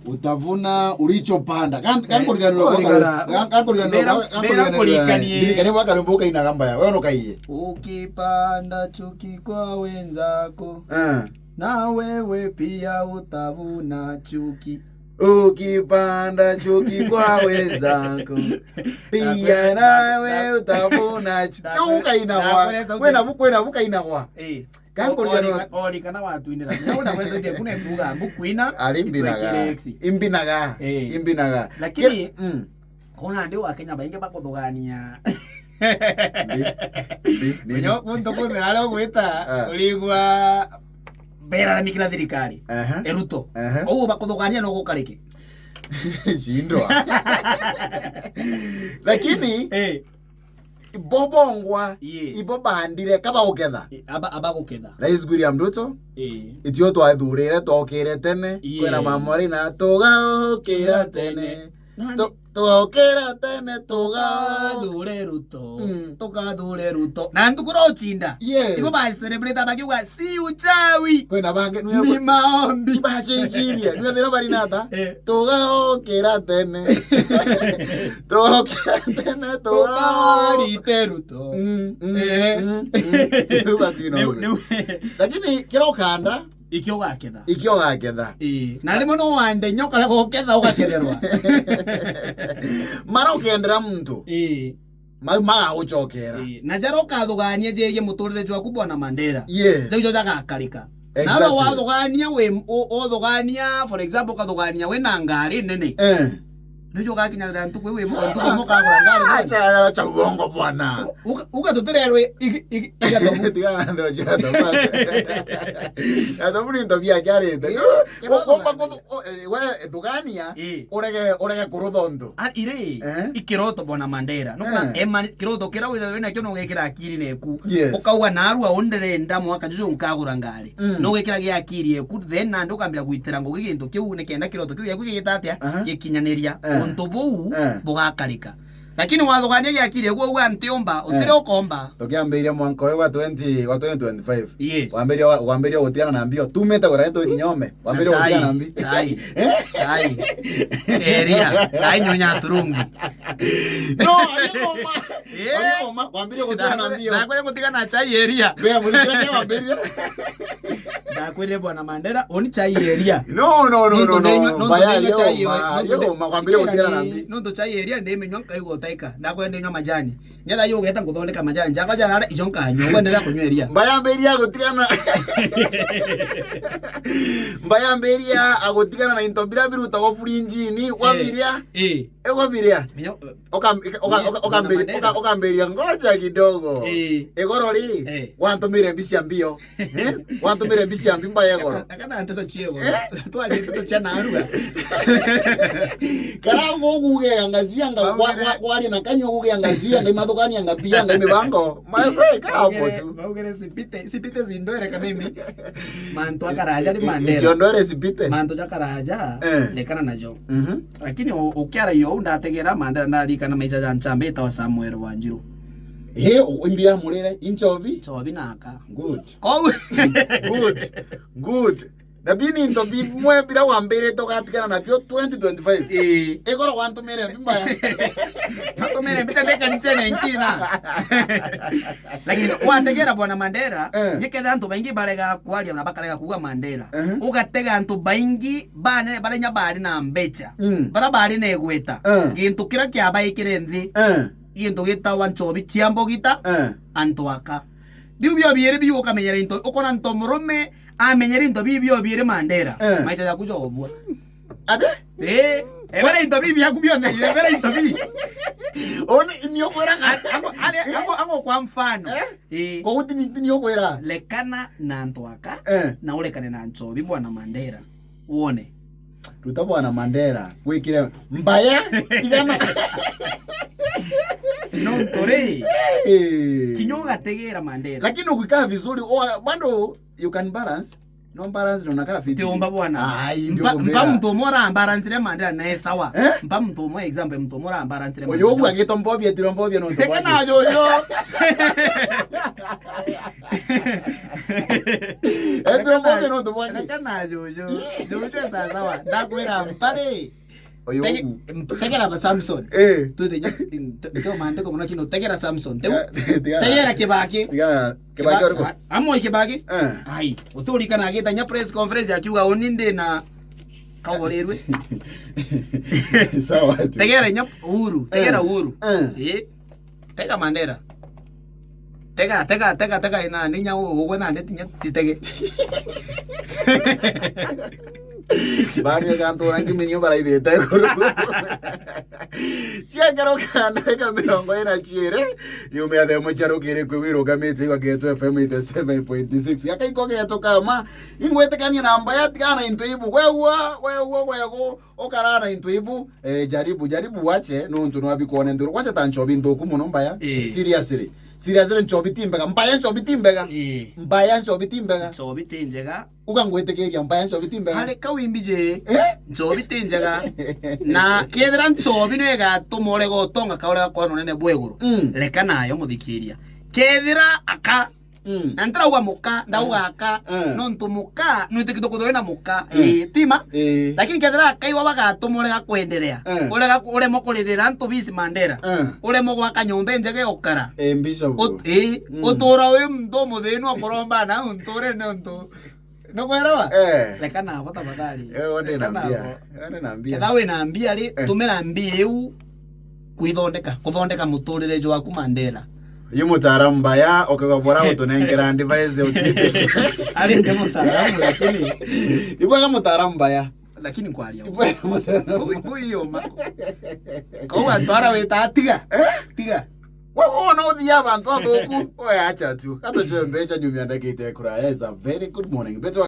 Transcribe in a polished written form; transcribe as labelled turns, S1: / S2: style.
S1: Utavuna ulichopanda. Wakarumbuka ina Mbaya. Wewe unokaiye.
S2: Ukipanda chuki kwa wenzako. Na wewe pia utavuna chuki.
S1: Ukipanda chuki kwa wenzako. Pia nawe utavuna chuki. Ukainawa. Wewe buka inawa.
S2: Oli kana watu indira. Naona wewe ndiye kuna mbuga mbukwina.
S1: Imbinaga.
S2: Lakini kona ndio Wakenya bainge bakudhugania. Nyo kunto kuna leo gwita uligwa bera na mikira thirikari. Eruto. Ou bakudhugania no gukarike.
S1: Shindwa. Lakini Bobongwa ibo bandire kaba uketha
S2: aba guketha
S1: Rais William Ruto itio twathurire twokire tene kwena mamori na tugokira tene tugokira tene tugathure Ruto tugathure Ruto na ndukuro chinda ibo ba celebrate abakiuga si uchawi kwena bange
S2: ni maombi
S1: ba chinchiria ni thira bari nata tugokira tene tugokira tene
S2: tugarite Ruto
S1: lakini kira ukanda
S2: ikio gaketha
S1: na
S2: rimo no wande nyoka le goketha ugaketherwa
S1: mara ukendera muntu ma uchokera
S2: na jaro kathugania jeje muturire jwaku bwana Mandela
S1: jejo
S2: jagakarika na wathugania we othugania for example kathugania we na ngari nene nijo gakinyarira ntuko we ntuko mukagura ngari
S1: acha cha ubongo bwana
S2: ugatutirerwe igatobu
S1: tigana ndo jado ado muri ndobia gari ndo we thugania urege kuruthondo
S2: ire ikiroto bwana Mandela nokuna ema kiroto kira we na kyo no gekira akiri neku ukauga narua ondere ndamu akajujo nkagura ngari no gekira ge akiri eku then na ndokambira guitira ngo giginto kiu ne kenda kiroto kiu yaku gigitatia gikinyaniria ontobu bugakarika lakini wathugania yakire gwo uga ntiomba utire ukomba
S1: tukiambiria mwanko wa 2025 wambiria gutiana na mbio tumete gora into kinyome wambiria gutiana na mbio
S2: chai eria ai nyonya turungi
S1: no alima wambiria gutiana na mbio
S2: na kwenda gutigana chai eria
S1: bea muzikira ke wambiria
S2: na kwende bwana Mandela oni chai eria
S1: no Mbaya chai wambiria gutiana na mbio
S2: no to chai eria ndemenywa kaigo taika na kwende nywa majani nyatha yo geta nguthondeka majani njaka jana ijonka nywa ndera kunyweria
S1: Mbaya mberia gutigana Mbaya mberia agutigana na intobira biruta go furinjini wabiria wabiria okamberia ngoja kidogo egorori wantumire mbisi mbio wantumire mbisi mbaya egoro
S2: kana ntoto chiego twali ntoto chana aruga
S1: karago guge angazia wali na kanyo guge angazia ngimathugani angapia ngimibango my friend kapo tu
S2: baugere sipite zindore kanemi manto akaraja ni Mandela
S1: zindore sipite
S2: manto jakaraja lekana najo lakini ukiara yo ndategera Mandela ndalika maicha janchambe tawa Samuel Wanjiru
S1: imbia murere inchobi
S2: naka
S1: good na bini ntobi mwe bira wambere tokatikana na pio 2025 egoro wantumire Mbaya
S2: hakomere bitandeka nitene nkina lakini wategera bwana Mandela nyeketha antu baingi barega kwalia na bakarega kuga Mandela ugatega antu baingi bane barenya bari na mbecha bara bari ne gweta gintu kira kya baikire nthi into gita wanchobi chiambo gita antu aka bibyo biere biyo kamenyera into ukona nto murume amenyera into bibyo biere Mandela maicha ya kujo obua
S1: ate
S2: ebere into bibyo akubyo ne ebere into bibyo
S1: oni niyo kwera
S2: ango kwa mfano
S1: ko uti niyo kwera
S2: lekana na antu aka na ulekane na nchobi bwana Mandela uone
S1: ruta bwana Mandela wikire Mbaya tigana
S2: no tore kinyoga tegera Mandela
S1: lakini ukikaa vizuri bado you can balance no balance ndo nakaa fiti
S2: tiomba bwana mpa mtu mora balance le Mandela na sawa mpa mtu mo example mtu mora balance le
S1: Mandela oyo agito Mbobia tiro Mbobia no
S2: ntobia kana yoyo
S1: Etuomboke no tubonye.
S2: Kana jojo. Jojo sasa wa. Ndakwira mpale.
S1: Oyo.
S2: Tegera ba Samson. Tude to mande ko mona kino tegera Samson. Tegera Kibaki.
S1: Kibaki oriko.
S2: Amo Kibaki. Ai, uturi kana agita nya press conference akiuga oninde na kaworerwe.
S1: Sawa.
S2: Tegera nya Uhuru. Tegera Uhuru. Tega Mandela. Tega ina ninya wowe na ndeti nya titege. Bani kanto rangi minyo bara ide tegoro. Chia karo kana ka mirongo ina chire. Yume ade mocharo kire kwiro gamete kwa Geto FM 7.6. Yaka iko Geto kama ingwete kani na Mbaya tikana into ibu. Wewo okarana into ibu. Jaribu wache no ntu no abikuone nduru. Wacha tanchobi ndoku muno Mbaya. Seriously nchobi timbega. Mbaya nchobi timbega. Mbaya nchobi timbega. Nchobi tinjega. Ukangwetekeria Mbaya nchobi timbega. Hale kawimbije. Nchobi tinjega. Na kiethera nchobi nega tumore gotonga kaura kwa none bweguru. Leka nayo muthikiria. Kiethera aka Nantra uga muka, ndauga aka, nontu muka, nuite kitoko na muka, tima. Lakini kethera kai wabaga tumurega kwenderea. Ule mokolera ntu bisi Mandela. Ule mogwa kanyombe njege okara.
S1: Bishop.
S2: Otora we mdo muthenu akoromba na untore nontu. No kwerawa? Leka na bota badali.
S1: One naambia.
S2: Dawe naambia ri tumera mbia eu kuthondeka muturire jo waku Mandela.
S1: Yumutaramu Mbaya okagabora utunengera device utite.
S2: Ali ndio mutaramu lakini
S1: ibwa mutaramu Mbaya
S2: lakini kwali yao. Hiyo mako. Kwa twara weta tiga. Tiga.
S1: Wewe no dia bantu athuku. Oya acha tu. Kato jwe mbecha nyumya ndakite kura. Is a very good morning. Beto